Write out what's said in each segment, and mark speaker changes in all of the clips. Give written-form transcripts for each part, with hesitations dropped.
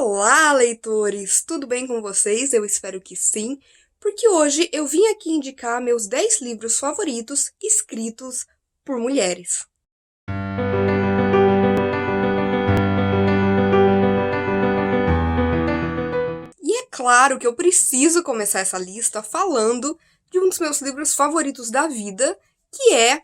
Speaker 1: Olá, leitores! Tudo bem com vocês? Eu espero que sim, porque hoje eu vim aqui indicar meus 10 livros favoritos escritos por mulheres. E é claro que eu preciso começar essa lista falando de um dos meus livros favoritos da vida, que é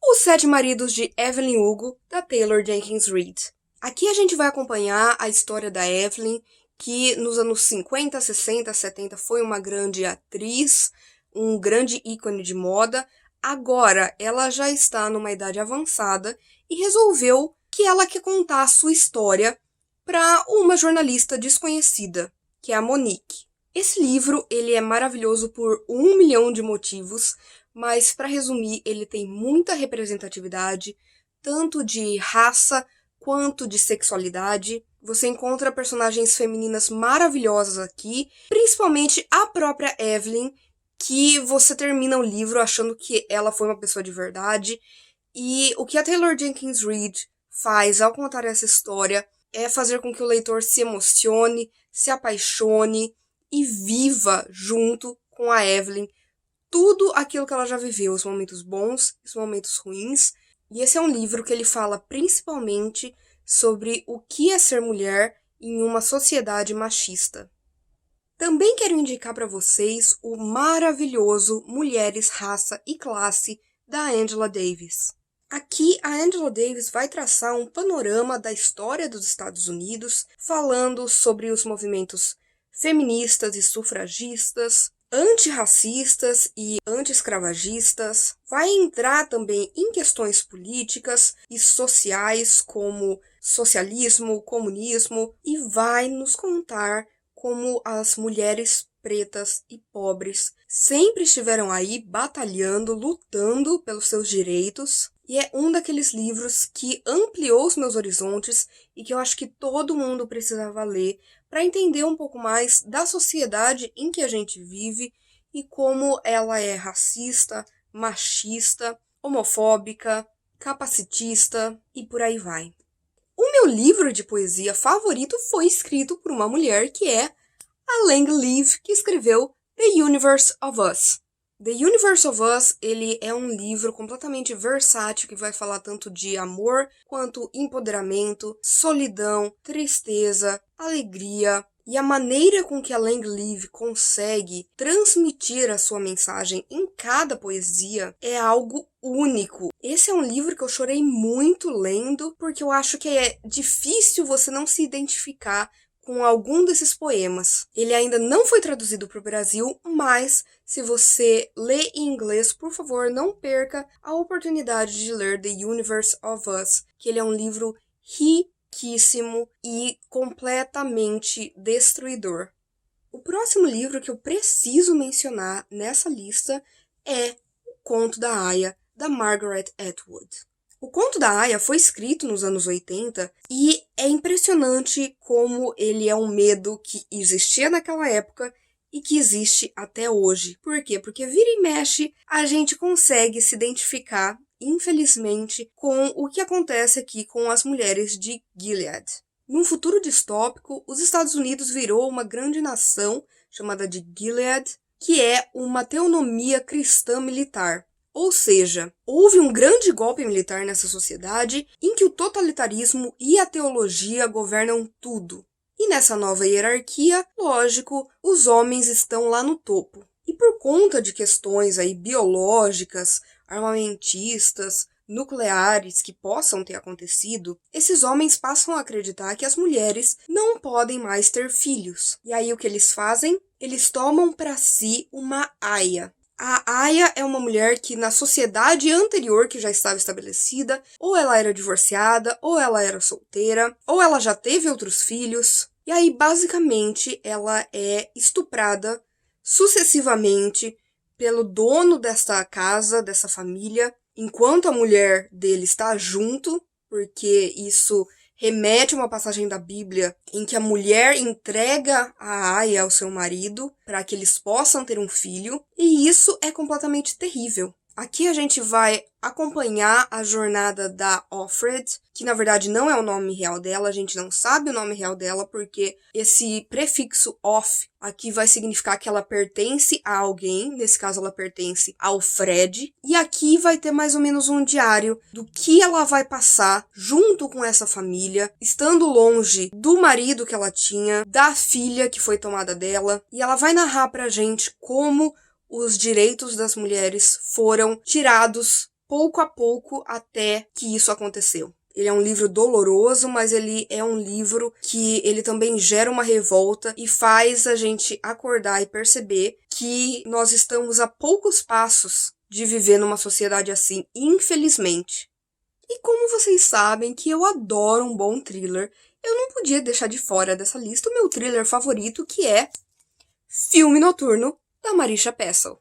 Speaker 1: Os Sete Maridos de Evelyn Hugo, da Taylor Jenkins Reid. Aqui a gente vai acompanhar a história da Evelyn, que nos anos 50, 60, 70 foi uma grande atriz, um grande ícone de moda. Agora ela já está numa idade avançada e resolveu que ela quer contar a sua história para uma jornalista desconhecida, que é a Monique. Esse livro ele é maravilhoso por 1 milhão de motivos, mas para resumir, ele tem muita representatividade, tanto de raça quanto de sexualidade. Você encontra personagens femininas maravilhosas aqui, principalmente a própria Evelyn, que você termina o livro achando que ela foi uma pessoa de verdade. E o que a Taylor Jenkins Reid faz ao contar essa história é fazer com que o leitor se emocione, se apaixone e viva junto com a Evelyn tudo aquilo que ela já viveu, os momentos bons, os momentos ruins. E esse é um livro que ele fala principalmente sobre o que é ser mulher em uma sociedade machista. Também quero indicar para vocês o maravilhoso Mulheres, Raça e Classe, da Angela Davis. Aqui, a Angela Davis vai traçar um panorama da história dos Estados Unidos, falando sobre os movimentos feministas e sufragistas, antirracistas e anti-escravagistas, vai entrar também em questões políticas e sociais como socialismo, comunismo e vai nos contar como as mulheres pretas e pobres sempre estiveram aí batalhando, lutando pelos seus direitos. E é um daqueles livros que ampliou os meus horizontes e que eu acho que todo mundo precisava ler para entender um pouco mais da sociedade em que a gente vive e como ela é racista, machista, homofóbica, capacitista e por aí vai. O meu livro de poesia favorito foi escrito por uma mulher que é a Lang Leav, que escreveu The Universe of Us. The Universe of Us, ele é um livro completamente versátil que vai falar tanto de amor quanto empoderamento, solidão, tristeza, alegria. E a maneira com que a Lang Leav consegue transmitir a sua mensagem em cada poesia é algo único. Esse é um livro que eu chorei muito lendo, porque eu acho que é difícil você não se identificar com algum desses poemas. Ele ainda não foi traduzido para o Brasil, mas se você lê em inglês, por favor, não perca a oportunidade de ler The Universe of Us, que ele é um livro riquíssimo e completamente destruidor. O próximo livro que eu preciso mencionar nessa lista é O Conto da Aia, da Margaret Atwood. O Conto da Aia foi escrito nos anos 80 e é impressionante como ele é um medo que existia naquela época e que existe até hoje. Por quê? Porque vira e mexe a gente consegue se identificar, infelizmente, com o que acontece aqui com as mulheres de Gilead. Num futuro distópico, os Estados Unidos virou uma grande nação chamada de Gilead, que é uma teonomia cristã militar. Ou seja, houve um grande golpe militar nessa sociedade em que o totalitarismo e a teologia governam tudo. E nessa nova hierarquia, lógico, os homens estão lá no topo. E por conta de questões aí biológicas, armamentistas, nucleares que possam ter acontecido, esses homens passam a acreditar que as mulheres não podem mais ter filhos. E aí o que eles fazem? Eles tomam para si uma aia. A aia é uma mulher que na sociedade anterior que já estava estabelecida, ou ela era divorciada, ou ela era solteira, ou ela já teve outros filhos. E aí, basicamente, ela é estuprada sucessivamente pelo dono desta casa, dessa família, enquanto a mulher dele está junto, porque isso remete a uma passagem da Bíblia em que a mulher entrega a aia ao seu marido para que eles possam ter um filho, e isso é completamente terrível. Aqui a gente vai acompanhar a jornada da Offred, que na verdade não é o nome real dela, a gente não sabe o nome real dela, porque esse prefixo off aqui vai significar que ela pertence a alguém, nesse caso ela pertence ao Fred, e aqui vai ter mais ou menos um diário do que ela vai passar junto com essa família, estando longe do marido que ela tinha, da filha que foi tomada dela, e ela vai narrar pra gente como os direitos das mulheres foram tirados pouco a pouco até que isso aconteceu. Ele é um livro doloroso, mas ele é um livro que ele também gera uma revolta e faz a gente acordar e perceber que nós estamos a poucos passos de viver numa sociedade assim, infelizmente. E como vocês sabem que eu adoro um bom thriller, eu não podia deixar de fora dessa lista o meu thriller favorito, que é Filme Noturno, da Marisha Pessl.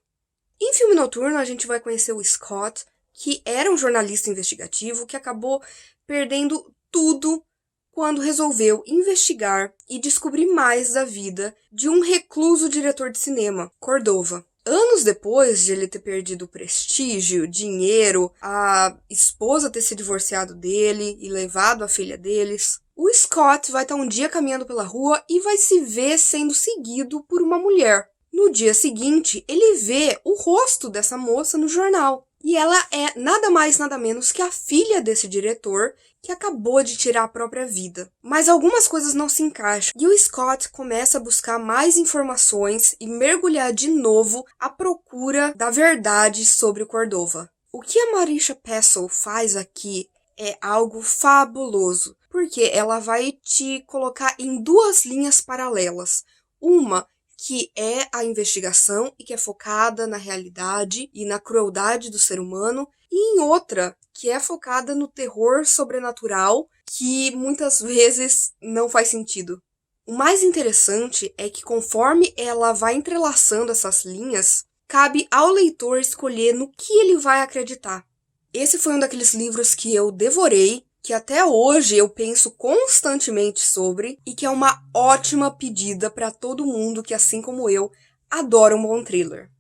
Speaker 1: Em Filme Noturno, a gente vai conhecer o Scott, que era um jornalista investigativo que acabou perdendo tudo quando resolveu investigar e descobrir mais da vida de um recluso diretor de cinema, Cordova. Anos depois de ele ter perdido prestígio, dinheiro, a esposa ter se divorciado dele e levado a filha deles, o Scott vai estar um dia caminhando pela rua e vai se ver sendo seguido por uma mulher. No dia seguinte, ele vê o rosto dessa moça no jornal. E ela é nada mais, nada menos que a filha desse diretor que acabou de tirar a própria vida. Mas algumas coisas não se encaixam. E o Scott começa a buscar mais informações e mergulhar de novo à procura da verdade sobre o Cordova. O que a Marisha Pessl faz aqui é algo fabuloso, porque ela vai te colocar em duas linhas paralelas. Uma que é a investigação e que é focada na realidade e na crueldade do ser humano, e em outra que é focada no terror sobrenatural, que muitas vezes não faz sentido. O mais interessante é que conforme ela vai entrelaçando essas linhas, cabe ao leitor escolher no que ele vai acreditar. Esse foi um daqueles livros que eu devorei, que até hoje eu penso constantemente sobre e que é uma ótima pedida para todo mundo que, assim como eu, adora um bom thriller.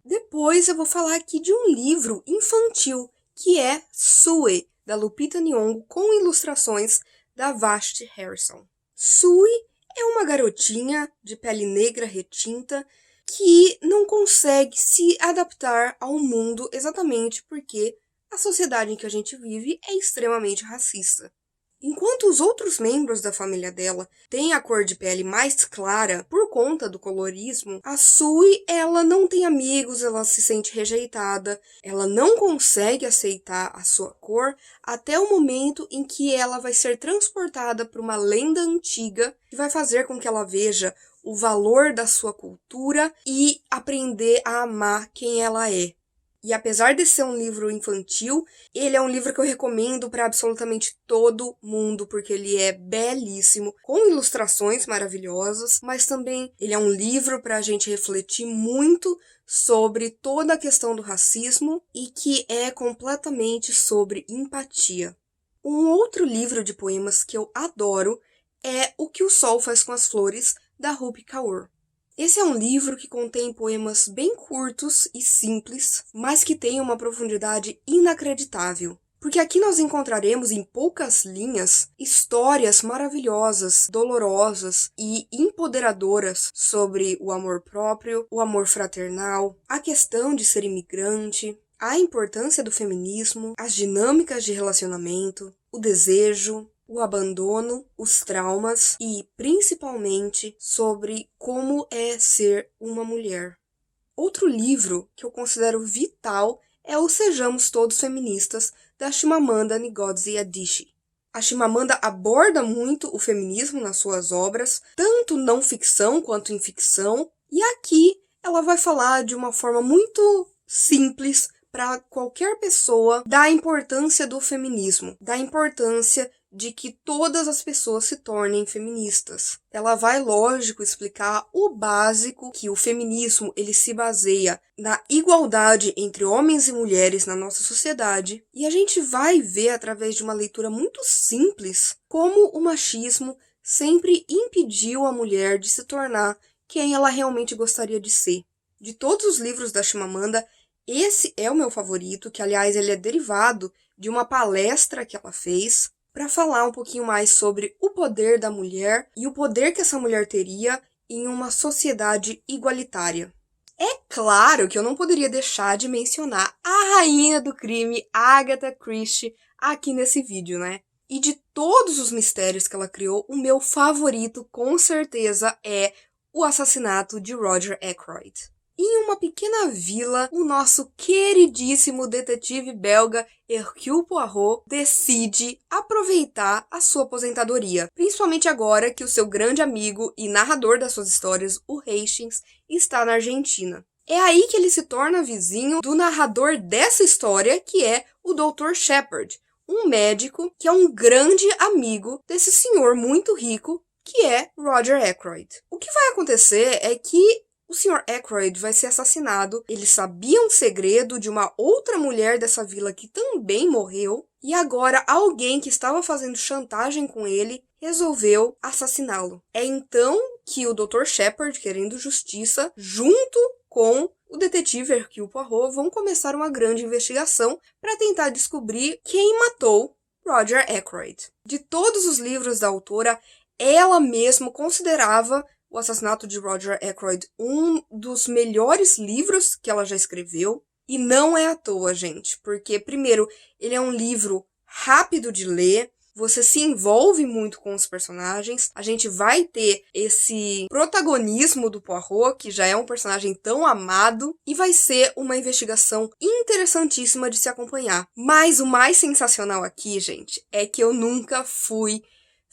Speaker 1: Depois eu vou falar aqui de um livro infantil, que é Sue, da Lupita Nyong'o, com ilustrações da Vashti Harrison. Sue é uma garotinha de pele negra retinta que não consegue se adaptar ao mundo exatamente porque a sociedade em que a gente vive é extremamente racista. Enquanto os outros membros da família dela têm a cor de pele mais clara por conta do colorismo, a Sue, ela não tem amigos, ela se sente rejeitada, ela não consegue aceitar a sua cor até o momento em que ela vai ser transportada para uma lenda antiga que vai fazer com que ela veja o valor da sua cultura e aprender a amar quem ela é. E apesar de ser um livro infantil, ele é um livro que eu recomendo para absolutamente todo mundo, porque ele é belíssimo, com ilustrações maravilhosas, mas também ele é um livro para a gente refletir muito sobre toda a questão do racismo e que é completamente sobre empatia. Um outro livro de poemas que eu adoro é O que o Sol Faz com as Flores, da Rupi Kaur. Esse é um livro que contém poemas bem curtos e simples, mas que têm uma profundidade inacreditável. Porque aqui nós encontraremos em poucas linhas histórias maravilhosas, dolorosas e empoderadoras sobre o amor próprio, o amor fraternal, a questão de ser imigrante, a importância do feminismo, as dinâmicas de relacionamento, o desejo, o abandono, os traumas e, principalmente, sobre como é ser uma mulher. Outro livro que eu considero vital é o Sejamos Todos Feministas, da Chimamanda Ngozi Adichie. A Chimamanda aborda muito o feminismo nas suas obras, tanto não ficção quanto em ficção, e aqui ela vai falar de uma forma muito simples para qualquer pessoa da importância do feminismo, da importância de que todas as pessoas se tornem feministas. Ela vai, lógico, explicar o básico, que o feminismo ele se baseia na igualdade entre homens e mulheres na nossa sociedade, e a gente vai ver através de uma leitura muito simples como o machismo sempre impediu a mulher de se tornar quem ela realmente gostaria de ser. De todos os livros da Chimamanda, Esse é o meu favorito, que aliás ele é derivado de uma palestra que ela fez para falar um pouquinho mais sobre o poder da mulher e o poder que essa mulher teria em uma sociedade igualitária. É claro que eu não poderia deixar de mencionar a rainha do crime, Agatha Christie, aqui nesse vídeo, né? E de todos os mistérios que ela criou, o meu favorito, com certeza, é o assassinato de Roger Ackroyd. Em uma pequena vila, o nosso queridíssimo detetive belga Hercule Poirot decide aproveitar a sua aposentadoria, principalmente agora que o seu grande amigo e narrador das suas histórias, o Hastings, está na Argentina. É aí que ele se torna vizinho do narrador dessa história, que é o Dr. Shepard, um médico que é um grande amigo desse senhor muito rico, que é Roger Ackroyd. O que vai acontecer é que o Sr. Ackroyd vai ser assassinado. Ele sabia um segredo de uma outra mulher dessa vila que também morreu. E agora alguém que estava fazendo chantagem com ele resolveu assassiná-lo. É então que o Dr. Shepard, querendo justiça, junto com o detetive Hercule Poirot, vão começar uma grande investigação para tentar descobrir quem matou Roger Ackroyd. De todos os livros da autora, ela mesma considerava o assassinato de Roger Ackroyd um dos melhores livros que ela já escreveu. E não é à toa, gente, porque, primeiro, ele é um livro rápido de ler, você se envolve muito com os personagens, a gente vai ter esse protagonismo do Poirot, que já é um personagem tão amado, e vai ser uma investigação interessantíssima de se acompanhar. Mas o mais sensacional aqui, gente, é que eu nunca fui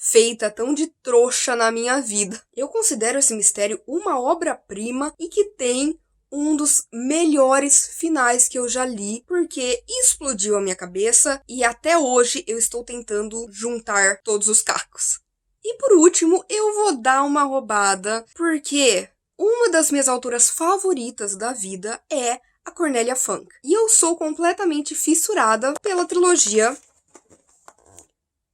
Speaker 1: feita tão de trouxa na minha vida. Eu considero esse mistério uma obra-prima e que tem um dos melhores finais que eu já li, porque explodiu a minha cabeça e até hoje eu estou tentando juntar todos os cacos. E por último, eu vou dar uma roubada, porque uma das minhas autoras favoritas da vida é a Cornélia Funke. E eu sou completamente fissurada pela trilogia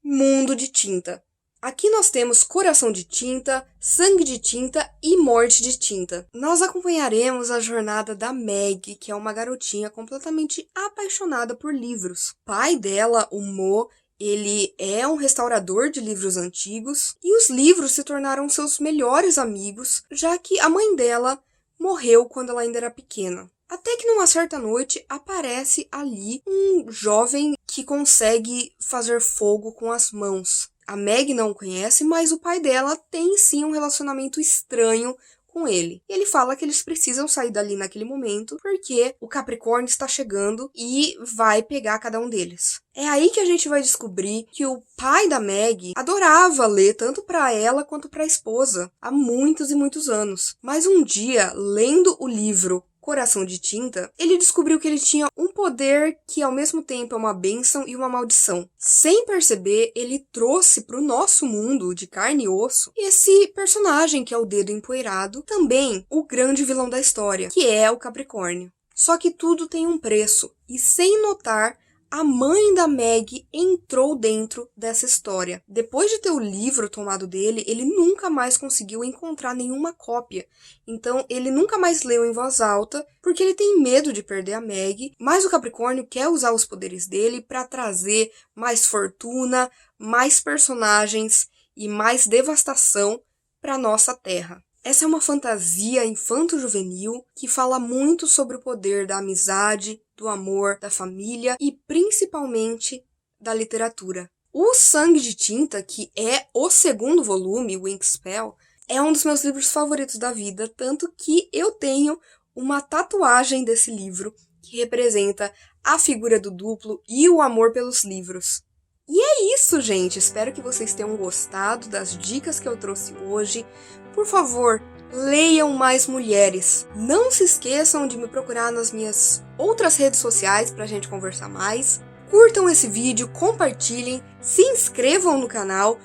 Speaker 1: Mundo de Tinta. Aqui nós temos Coração de Tinta, Sangue de Tinta e Morte de Tinta. Nós acompanharemos a jornada da Meg, que é uma garotinha completamente apaixonada por livros. O pai dela, o Mo, ele é um restaurador de livros antigos e os livros se tornaram seus melhores amigos, já que a mãe dela morreu quando ela ainda era pequena. Até que numa certa noite aparece ali um jovem que consegue fazer fogo com as mãos. A Meg não o conhece, mas o pai dela tem sim um relacionamento estranho com ele. E ele fala que eles precisam sair dali naquele momento, porque o Capricórnio está chegando e vai pegar cada um deles. É aí que a gente vai descobrir que o pai da Meg adorava ler tanto para ela quanto para a esposa há muitos e muitos anos. Mas um dia, lendo o livro Coração de Tinta, ele descobriu que ele tinha um poder que ao mesmo tempo é uma bênção e uma maldição. Sem perceber, ele trouxe para o nosso mundo de carne e osso esse personagem que é o Dedo Empoeirado, também o grande vilão da história, que é o Capricórnio. Só que tudo tem um preço, e sem notar, a mãe da Meg entrou dentro dessa história. Depois de ter o livro tomado dele, ele nunca mais conseguiu encontrar nenhuma cópia. Então, ele nunca mais leu em voz alta, porque ele tem medo de perder a Meg. Mas o Capricórnio quer usar os poderes dele para trazer mais fortuna, mais personagens e mais devastação para nossa Terra. Essa é uma fantasia infanto-juvenil que fala muito sobre o poder da amizade, do amor, da família e principalmente da literatura. O Sangue de Tinta, que é o segundo volume, o Inkspell, é um dos meus livros favoritos da vida, tanto que eu tenho uma tatuagem desse livro que representa a figura do duplo e o amor pelos livros. E é isso, gente! Espero que vocês tenham gostado das dicas que eu trouxe hoje. Por favor, leiam mais mulheres. Não se esqueçam de me procurar nas minhas outras redes sociais para a gente conversar mais. Curtam esse vídeo, compartilhem, se inscrevam no canal.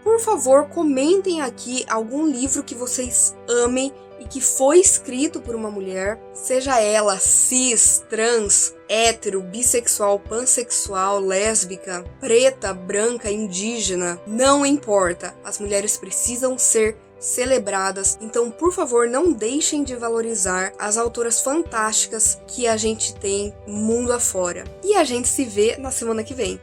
Speaker 1: Por favor, comentem aqui algum livro que vocês amem e que foi escrito por uma mulher, seja ela cis, trans, hétero, bissexual, pansexual, lésbica, preta, branca, indígena, não importa. As mulheres precisam ser celebradas. Então, por favor, não deixem de valorizar as autoras fantásticas que a gente tem mundo afora. E a gente se vê na semana que vem.